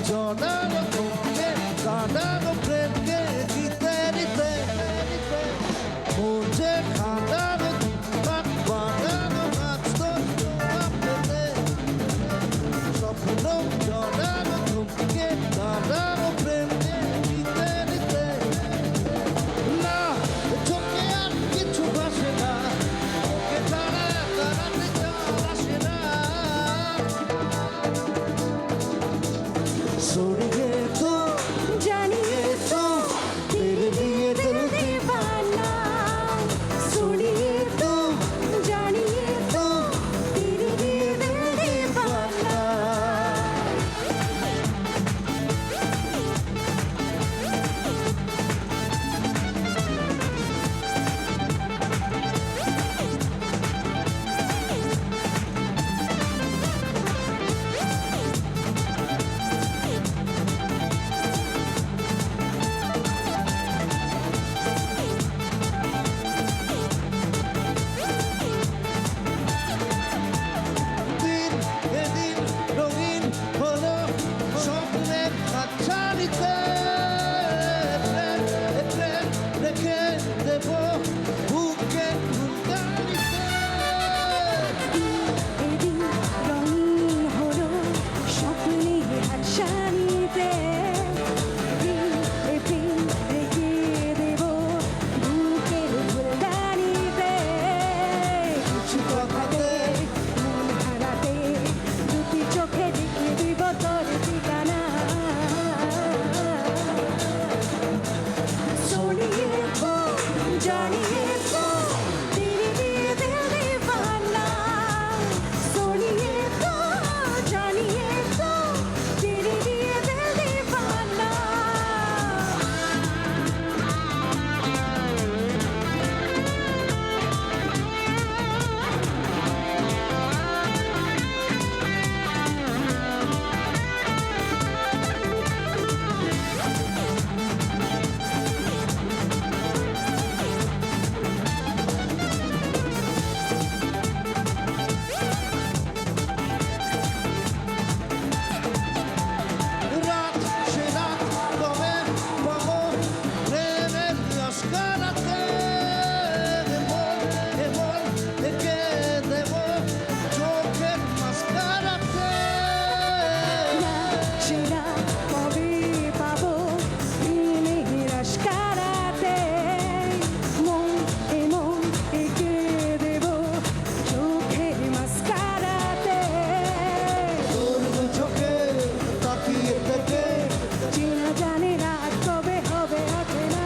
জনানো তোমাকে কাঁদানো প্রেমকে দিতে দিতে মুঝে খাঁদানো বাট বানানো আজ তো পেতে স্বপ্ন জনানো তোমাকে কাঁদানো প্রেমকে দিতে দিতে না চোখে আর কিছু ভাসে না ওকে তারা তারাতে জল আসে না सोड़िए तो जानिए तो तेरे लिए दिल दीवाना सुनिए तो जानिए तो तेरे लिए दिल दीवाना दिन ये दिन रंगीन হলো স্বপ্নের খাঁচালিতে প্রেম প্রেম রেখে দেব বুকে ফুলদানিতে এদিন রঙিন হলো স্বপ্নে হাতছানিতে প্রেম রেখে দেব বুকের ফুলদানিতে কিছু কথাতে মন হারাতে দুটি চোখে দেখে দিব তোর ঠিকানা सोनिए तो जानिए तो तेरे लिए दिल दीवाना सोनिए तो जानिए तो तेरे लिए दिल दीवाना রাত সে রাত কবে পাবো প্রেমের লস্করাতে এমন একে দেব চোখের মাস্কারাতে সেরা কবে পাবো প্রেমের আশকারাতে মন এমন এঁকে দেব চোখের মাস্কারাতে তোর দু চোখে তাকিয়ে থেকে চেনা জানে রাত কবে হবে অচেনা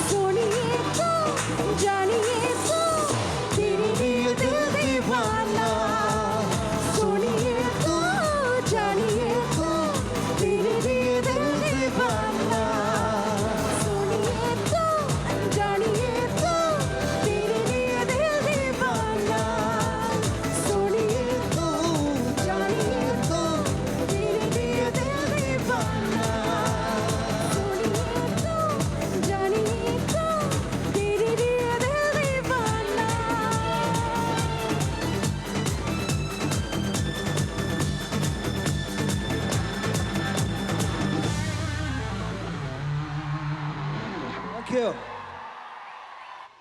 सुनिए तो जानिए तो तेरे लिए दिल दीवाना सुनिए तो जानिए तो तेरे लिए दिल दीवाना सुनिए तो जानिए तो तेरे लिए दिल दीवाना सुनिए तो जानिए तो तेरे लिए दिल दीवाना सुनिए तो जानिए तो तेरे लिए दिल दीवाना Thank you.